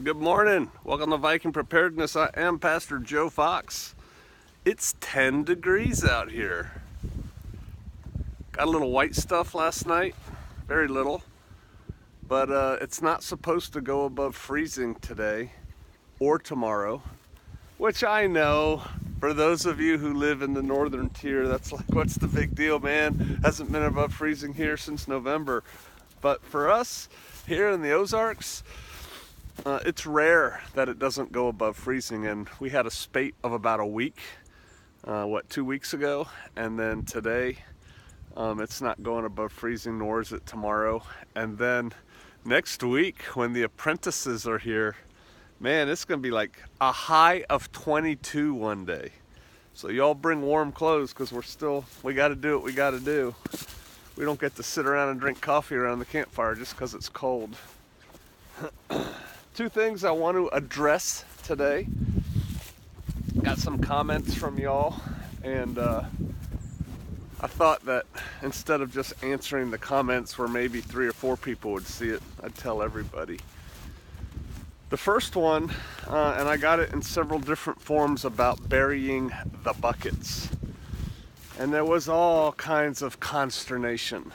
Good morning. Welcome to Viking Preparedness. I am Pastor Joe Fox. It's 10 degrees out here. Got a little white stuff last night, very little, but it's not supposed to go above freezing today or tomorrow, which I know for those of you who live in the northern tier, that's like, what's the big deal, man? Hasn't been above freezing here since November. But for us here in the Ozarks, it's rare that it doesn't go above freezing, and we had a spate of about a week, 2 weeks ago, and then today it's not going above freezing, nor is it tomorrow. And then next week when the apprentices are here, man, it's gonna be like a high of 22 one day. So y'all bring warm clothes, because we gotta do what we gotta do. We don't get to sit around and drink coffee around the campfire just because it's cold. Two things I want to address today. Got some comments from y'all, and I thought that instead of just answering the comments where maybe 3 or 4 people would see it, I'd tell everybody. The first one, and I got it in several different forms, about burying the buckets. And there was all kinds of consternation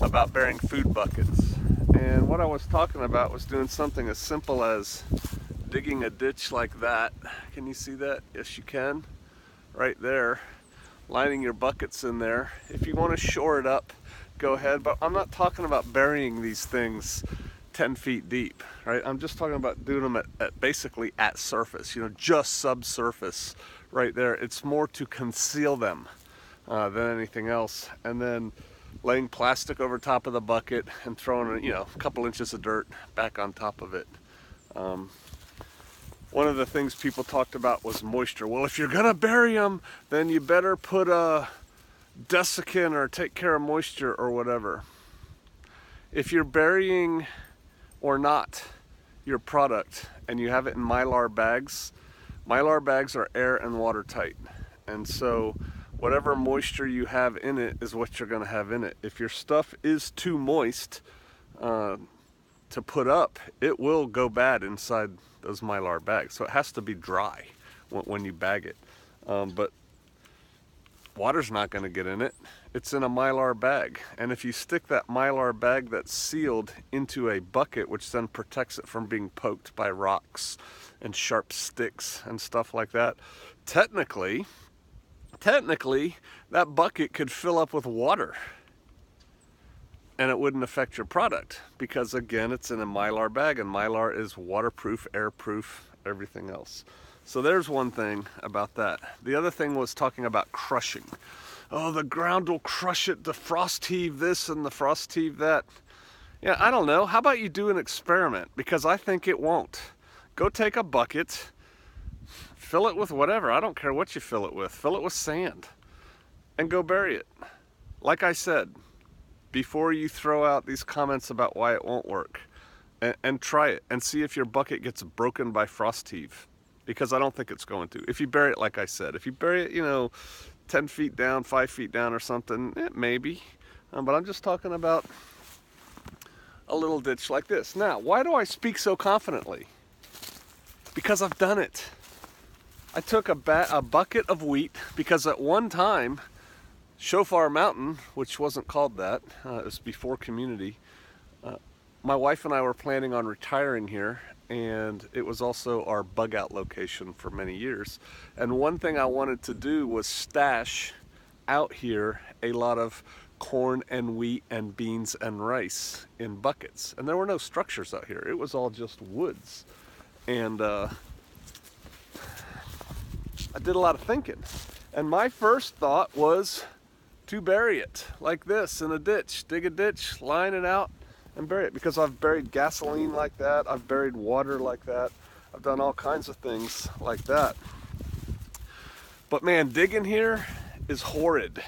about burying food buckets. And what I was talking about was doing something as simple as digging a ditch like that. Can you see that? Yes, you can. Right there. Lining your buckets in there. If you want to shore it up, go ahead. But I'm not talking about burying these things 10 feet deep, right? I'm just talking about doing them at basically at surface, just subsurface right there. It's more to conceal them than anything else. And then laying plastic over top of the bucket and throwing a couple inches of dirt back on top of it. One of the things people talked about was moisture. Well, if you're gonna bury them, then you better put a desiccant or take care of moisture or whatever. If you're burying or not your product and you have it in Mylar bags are air and watertight, and so whatever moisture you have in it is what you're going to have in it. If your stuff is too moist to put up, it will go bad inside those Mylar bags. So it has to be dry when you bag it. But water's not going to get in it. It's in a Mylar bag. And if you stick that Mylar bag that's sealed into a bucket, which then protects it from being poked by rocks and sharp sticks and stuff like that, technically, that bucket could fill up with water and it wouldn't affect your product, because again, it's in a Mylar bag, and Mylar is waterproof, airproof, everything else. So there's one thing about that. The other thing was talking about crushing. Oh, the ground will crush it, the frost heave this and the frost heave that. Yeah, I don't know. How about you do an experiment? Because I think it won't. Go take a bucket, fill it with whatever. I don't care what you fill it with. Fill it with sand and go bury it. Like I said, before you throw out these comments about why it won't work, and try it and see if your bucket gets broken by frost heave, because I don't think it's going to. If you bury it, like I said, if you bury it, 10 feet down, 5 feet down or something, maybe. But I'm just talking about a little ditch like this. Now, why do I speak so confidently? Because I've done it. I took a bucket of wheat, because at one time, Shofar Mountain, which wasn't called that, it was before community, my wife and I were planning on retiring here, and it was also our bug out location for many years. And one thing I wanted to do was stash out here a lot of corn and wheat and beans and rice in buckets. And there were no structures out here. It was all just woods. And I did a lot of thinking. And my first thought was to bury it like this in a ditch. Dig a ditch, line it out, and bury it. Because I've buried gasoline like that. I've buried water like that. I've done all kinds of things like that. But man, digging here is horrid.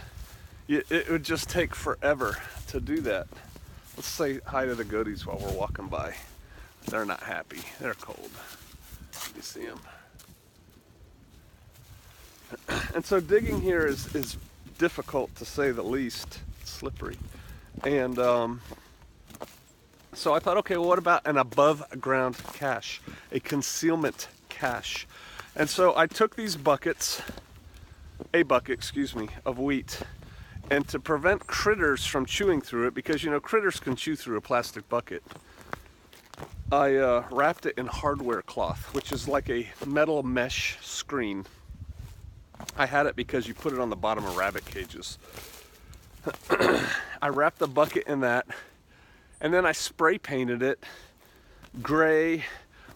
It would just take forever to do that. Let's say hi to the goaties while we're walking by. They're not happy. They're cold. You see them. And so digging here is difficult, to say the least. It's slippery. And So I thought, okay, well, what about an above ground cache, a concealment cache? And so I took these buckets, a bucket, excuse me, of wheat, and to prevent critters from chewing through it, because you know critters can chew through a plastic bucket, I wrapped it in hardware cloth, which is like a metal mesh screen. I had it because you put it on the bottom of rabbit cages. I wrapped the bucket in that, and then I spray painted it gray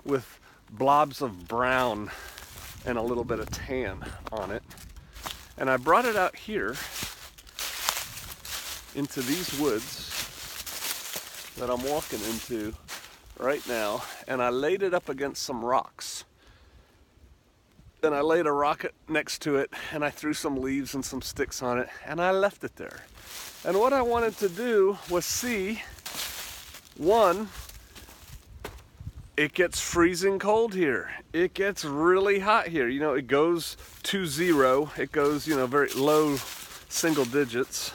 with blobs of brown and a little bit of tan on it. And I brought it out here into these woods that I'm walking into right now, and I laid it up against some rocks. Then I laid a rock next to it, and I threw some leaves and some sticks on it, and I left it there. And what I wanted to do was see, one, it gets freezing cold here. It gets really hot here. You know, it goes to 0. It goes, you know, very low single digits.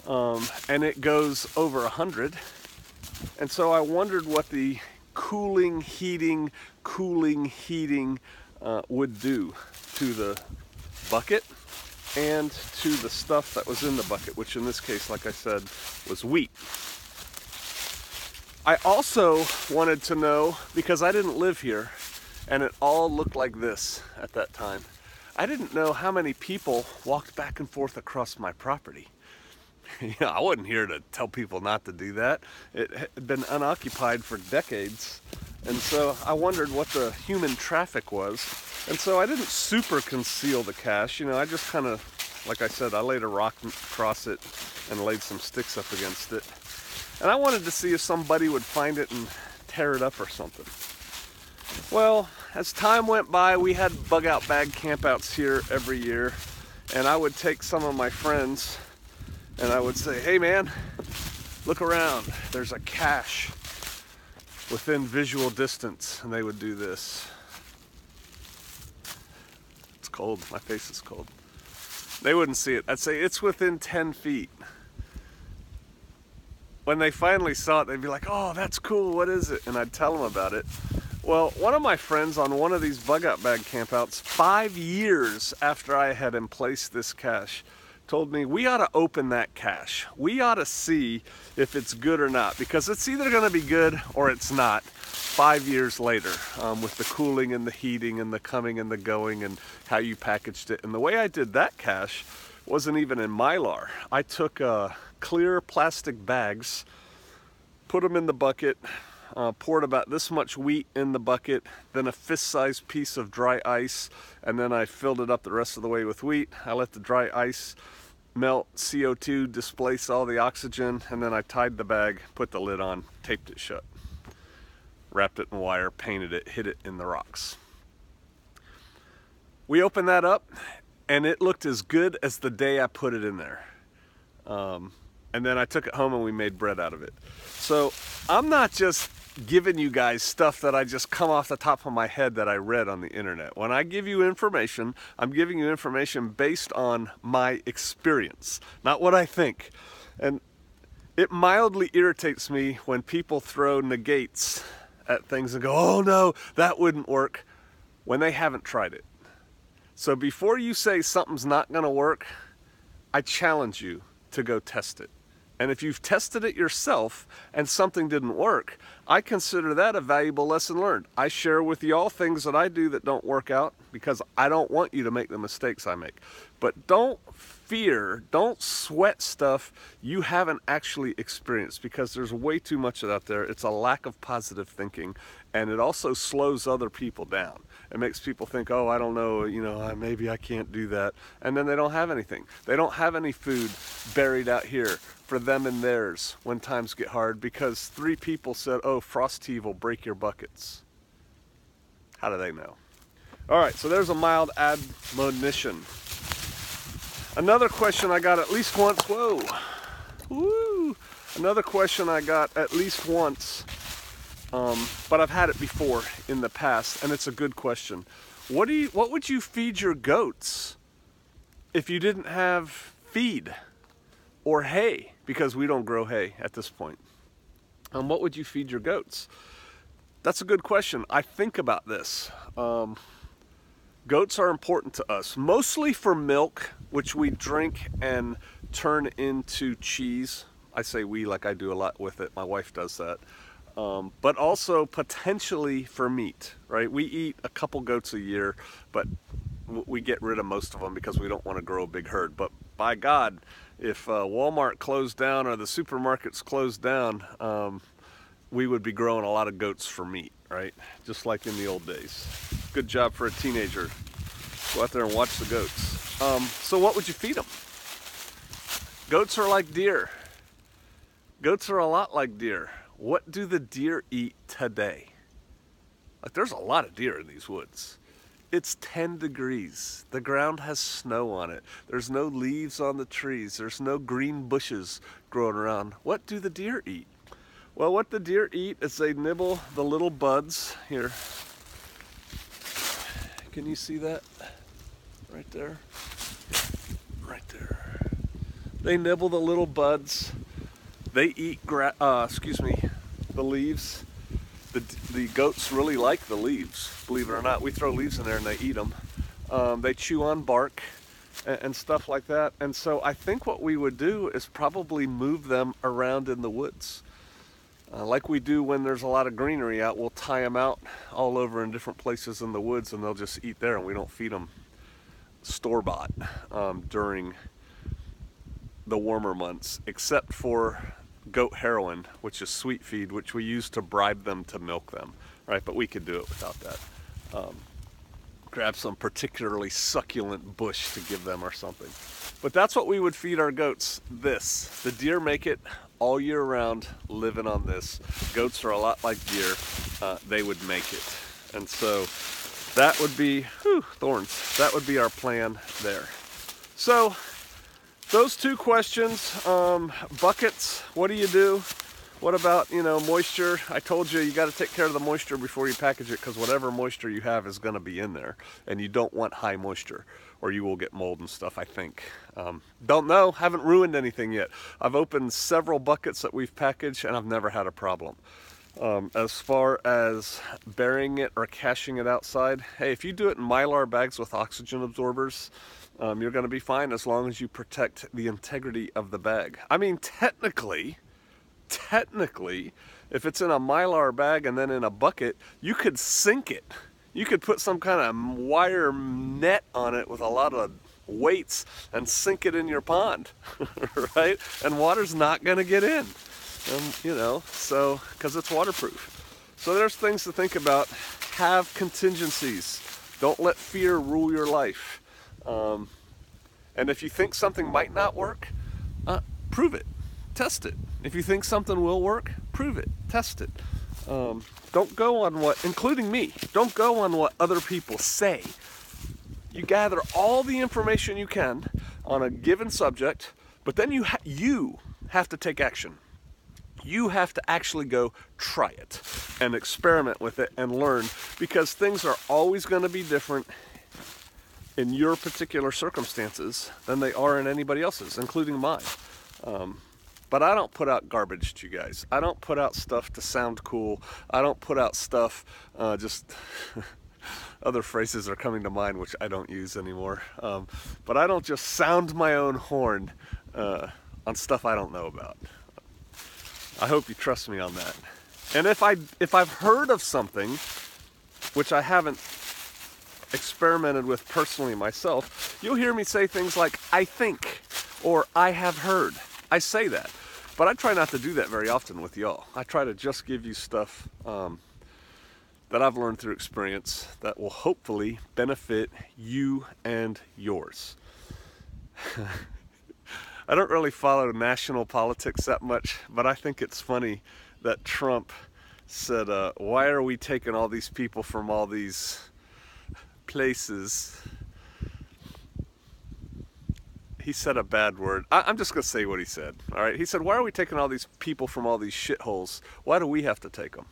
And it goes over 100. And so I wondered what the cooling, heating would do to the bucket and to the stuff that was in the bucket, which in this case, like I said, was wheat. I also wanted to know, because I didn't live here and it all looked like this at that time, I didn't know how many people walked back and forth across my property. Yeah, I wasn't here to tell people not to do that. It had been unoccupied for decades. And so I wondered what the human traffic was. And so I didn't super conceal the cache. You know, I just kind of, like I said, I laid a rock across it and laid some sticks up against it. And I wanted to see if somebody would find it and tear it up or something. Well, as time went by, we had bug out bag campouts here every year. And I would take some of my friends and I would say, hey man, look around. There's a cache within visual distance. And they would do this. It's cold. My face is cold. They wouldn't see it. I'd say it's within 10 feet. When they finally saw it, they'd be like, oh, that's cool. What is it? And I'd tell them about it. Well, one of my friends on one of these bug out bag campouts, 5 years after I had emplaced this cache, told me we ought to open that cache. We ought to see if it's good or not, because it's either going to be good or it's not 5 years later, with the cooling and the heating and the coming and the going and how you packaged it. And the way I did that cache wasn't even in Mylar. I took clear plastic bags, put them in the bucket, poured about this much wheat in the bucket, then a fist-sized piece of dry ice, and then I filled it up the rest of the way with wheat. I let the dry ice melt, CO2 displace all the oxygen, and then I tied the bag, put the lid on, taped it shut, wrapped it in wire, painted it, hid it in the rocks. We opened that up, and it looked as good as the day I put it in there. And then I took it home and we made bread out of it. So I'm not just giving you guys stuff that I just come off the top of my head that I read on the internet. When I give you information, I'm giving you information based on my experience, not what I think. And it mildly irritates me when people throw negates at things and go, oh no, that wouldn't work, when they haven't tried it. So before you say something's not gonna work, I challenge you to go test it. And if you've tested it yourself and something didn't work, I consider that a valuable lesson learned. I share with y'all things that I do that don't work out because I don't want you to make the mistakes I make. But don't fear, don't sweat stuff you haven't actually experienced, because there's way too much of that out there. It's a lack of positive thinking, and it also slows other people down. It makes people think, oh, I don't know, you know, maybe I can't do that. And then they don't have anything. They don't have any food buried out here for them and theirs when times get hard, because 3 people said, oh, Frosty will break your buckets. How do they know? All right, so there's a mild admonition. Another question I got at least once, whoa, woo. Another question I got at least once, but I've had it before in the past, and it's a good question. What would you feed your goats if you didn't have feed or hay? Because we don't grow hay at this point. What would you feed your goats? That's a good question. I think about this. Goats are important to us, mostly for milk, which we drink and turn into cheese. I say we like I do a lot with it. My wife does that. But also potentially for meat, right? We eat a couple goats a year, but we get rid of most of them because we don't want to grow a big herd. But by God, if Walmart closed down or the supermarkets closed down, we would be growing a lot of goats for meat, right? Just like in the old days. Good job for a teenager. Go out there and watch the goats. So what would you feed them? Goats are like deer. Goats are a lot like deer. What do the deer eat today? Like, there's a lot of deer in these woods. It's 10 degrees. The ground has snow on it. There's no leaves on the trees. There's no green bushes growing around. What do the deer eat? Well, what the deer eat is they nibble the little buds. Here. Can you see that? Right there. Right there. They nibble the little buds. They eat, the leaves. The goats really like the leaves, believe it or not. We throw leaves in there and they eat them. They chew on bark and stuff like that. And so I think what we would do is probably move them around in the woods. Like we do when there's a lot of greenery out, we'll tie them out all over in different places in the woods and they'll just eat there, and we don't feed them store-bought during the warmer months, except for goat heroin, which is sweet feed, which we use to bribe them to milk them, right? But we could do it without that. Grab some particularly succulent bush to give them or something. But that's what we would feed our goats, this. The deer make it all year round, living on this. Goats are a lot like deer. They would make it. And so that would be, thorns. That would be our plan there. So those two questions, buckets, what do you do? What about, moisture? I told you got to take care of the moisture before you package it, because whatever moisture you have is going to be in there, and you don't want high moisture or you will get mold and stuff, I think. Don't know, haven't ruined anything yet. I've opened several buckets that we've packaged and I've never had a problem. As far as burying it or caching it outside, hey, if you do it in Mylar bags with oxygen absorbers, you're going to be fine as long as you protect the integrity of the bag. I mean, technically, if it's in a Mylar bag and then in a bucket, you could sink it. You could put some kind of wire net on it with a lot of weights and sink it in your pond, right? And water's not going to get in, so, because it's waterproof. So there's things to think about. Have contingencies. Don't let fear rule your life. And if you think something might not work, prove it. Test it. If you think something will work, prove it. Test it. Don't go on including me, don't go on what other people say. You gather all the information you can on a given subject, but then you have to take action. You have to actually go try it and experiment with it and learn, because things are always going to be different in your particular circumstances than they are in anybody else's, including mine. But I don't put out garbage to you guys. I don't put out stuff to sound cool. I don't put out stuff, just other phrases are coming to mind which I don't use anymore. But I don't just sound my own horn on stuff I don't know about. I hope you trust me on that. And if I've heard of something which I haven't experimented with personally myself, you'll hear me say things like, I think, or I have heard. I say that, but I try not to do that very often with y'all. I try to just give you stuff that I've learned through experience that will hopefully benefit you and yours. I don't really follow national politics that much, but I think it's funny that Trump said, why are we taking all these people from all these places? He said a bad word. I'm just going to say what he said, all right? He said, why are we taking all these people from all these shitholes? Why do we have to take them?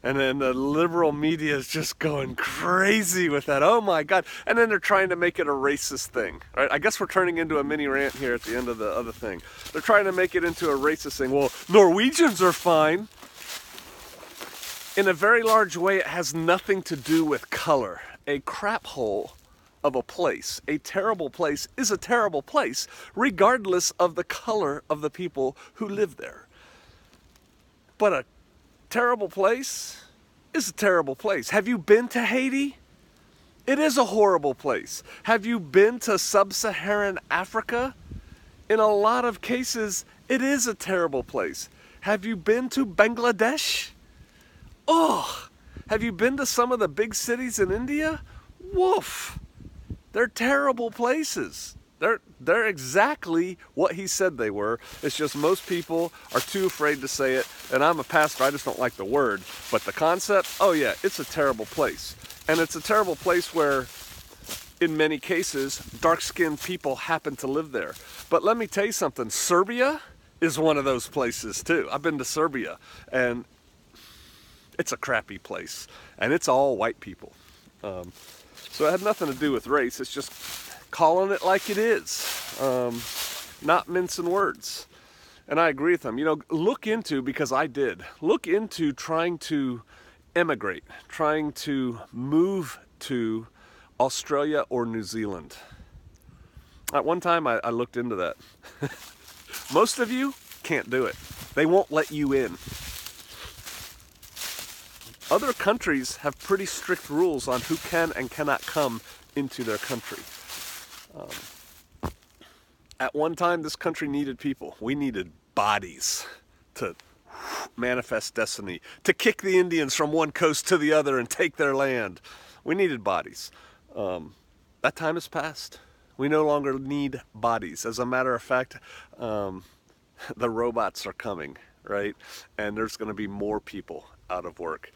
And then the liberal media is just going crazy with that. Oh my God. And then they're trying to make it a racist thing. Right? I guess we're turning into a mini rant here at the end of the other thing. They're trying to make it into a racist thing. Well, Norwegians are fine. In a very large way, it has nothing to do with color. A crap hole of a place, a terrible place, is a terrible place, regardless of the color of the people who live there. But a terrible place is a terrible place. Have you been to Haiti? It is a horrible place. Have you been to sub-Saharan Africa? In a lot of cases, it is a terrible place. Have you been to Bangladesh? Oh, have you been to some of the big cities in India? Woof. They're terrible places. They're exactly what he said they were. It's just most people are too afraid to say it. And I'm a pastor, I just don't like the word. But the concept, oh yeah, it's a terrible place. And it's a terrible place where, in many cases, dark-skinned people happen to live there. But let me tell you something, Serbia is one of those places too. I've been to Serbia, and it's a crappy place. And it's all white people. So it had nothing to do with race, it's just calling it like it is, not mincing words. And I agree with them. You know, look into, because I did, look into trying to emigrate, trying to move to Australia or New Zealand. At one time I looked into that. Most of you can't do it. They won't let you in. Other countries have pretty strict rules on who can and cannot come into their country. At one time, this country needed people. We needed bodies to manifest destiny, to kick the Indians from one coast to the other and take their land. We needed bodies. That time has passed. We no longer need bodies. As a matter of fact, the robots are coming, right? And there's going to be more people out of work.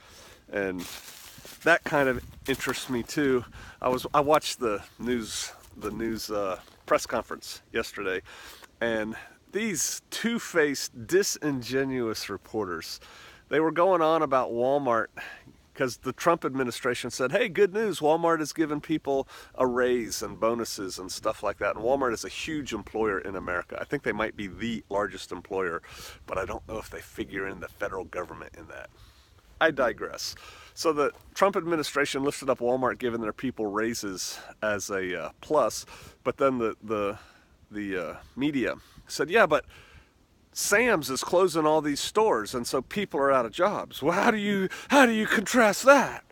And that kind of interests me too. I watched the news press conference yesterday, and these two-faced, disingenuous reporters, they were going on about Walmart because the Trump administration said, hey, good news, Walmart is giving people a raise and bonuses and stuff like that. And Walmart is a huge employer in America. I think they might be the largest employer, but I don't know if they figure in the federal government in that. I digress. So the Trump administration lifted up Walmart giving their people raises as a plus, but then the media said, yeah, but Sam's is closing all these stores, and so people are out of jobs. Well, how do you contrast that?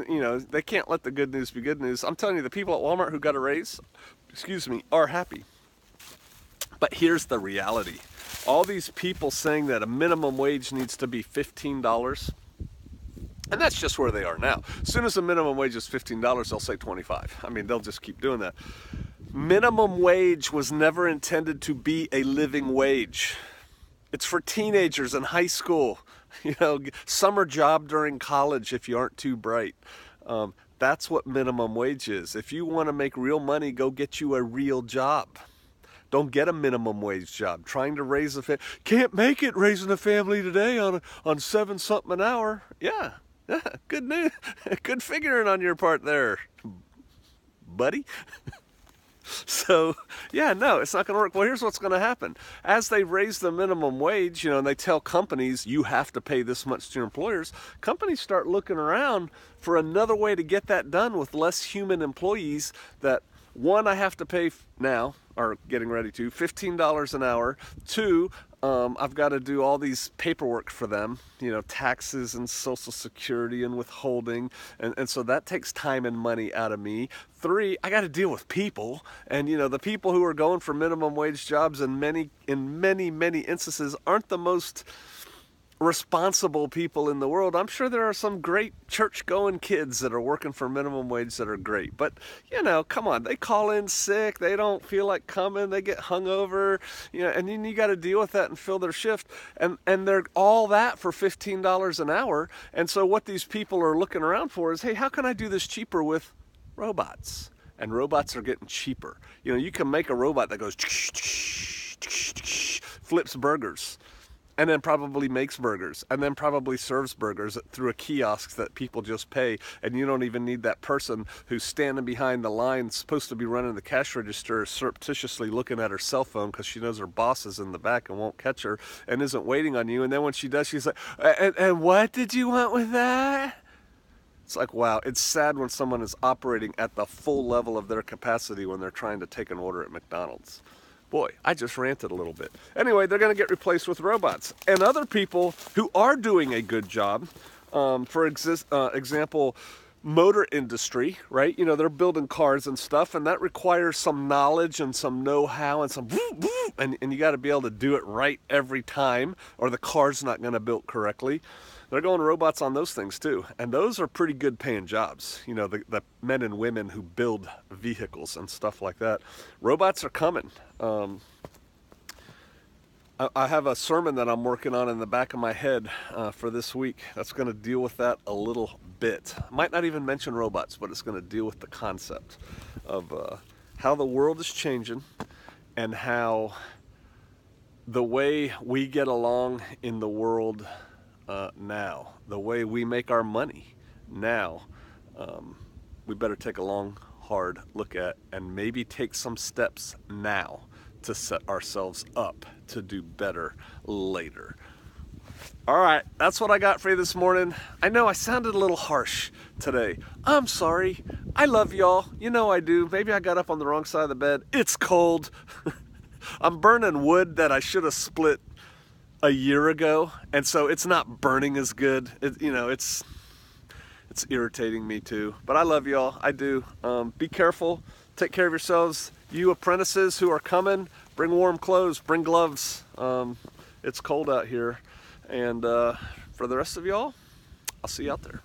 You know, they can't let the good news be good news. I'm telling you, the people at Walmart who got a raise, are happy. But here's the reality. All these people saying that a minimum wage needs to be $15, and that's just where they are now. As soon as the minimum wage is $15, they'll say 25. I mean, they'll just keep doing that. Minimum wage was never intended to be a living wage. It's for teenagers in high school, you know, summer job during college if you aren't too bright. That's what minimum wage is. If you want to make real money, go get you a real job. Don't get a minimum wage job. Trying to raise a family. Can't make it raising a family today on $7 something an hour. Yeah, good news. Good figuring on your part there, buddy. So, yeah, no, it's not going to work. Well, here's what's going to happen. As they raise the minimum wage, you know, and they tell companies, you have to pay this much to your employers, companies start looking around for another way to get that done with less human employees that, one, I have to pay now, or getting ready to, $15 an hour. Two, I've got to do all these paperwork for them, you know, taxes and Social Security and withholding, and so that takes time and money out of me. Three, I got to deal with people, and you know, the people who are going for minimum wage jobs in many instances aren't the most responsible people in the world. I'm sure there are some great church-going kids that are working for minimum wage that are great, but you know, come on, they call in sick, they don't feel like coming, they get hungover, you know, and then you got to deal with that and fill their shift, and they're all that for $15 an hour. And so what these people are looking around for is, hey, how can I do this cheaper with robots? And robots are getting cheaper. You know, you can make a robot that goes flips burgers. and then probably makes burgers, and then probably serves burgers through a kiosk that people just pay, and you don't even need that person who's standing behind the line, supposed to be running the cash register, surreptitiously looking at her cell phone because she knows her boss is in the back and won't catch her and isn't waiting on you. And then when she does, she's like, and what did you want with that? It's like, wow, it's sad when someone is operating at the full level of their capacity when they're trying to take an order at McDonald's. Boy, I just ranted a little bit. Anyway, they're going to get replaced with robots. And other people who are doing a good job, for example, motor industry, right? You know, they're building cars and stuff, and that requires some knowledge and some know-how and some and you got to be able to do it right every time, or the car's not going to build correctly. They're going robots on those things too, and those are pretty good paying jobs. You know, the men and women who build vehicles and stuff like that. Robots are coming. I have a sermon that I'm working on in the back of my head for this week that's going to deal with that a little bit. I might not even mention robots, but it's going to deal with the concept of how the world is changing and how the way we get along in the world now, the way we make our money now, we better take a long, hard look at and maybe take some steps now to set ourselves up to do better later. All right, that's what I got for you this morning. I know I sounded a little harsh today. I'm sorry. I love y'all. You know I do. Maybe I got up on the wrong side of the bed. It's cold. I'm burning wood that I should have split a year ago, and so it's not burning as good. It's irritating me too. But I love y'all. I do. Be careful. Take care of yourselves. You apprentices who are coming, bring warm clothes, bring gloves. It's cold out here. And for the rest of y'all, I'll see you out there.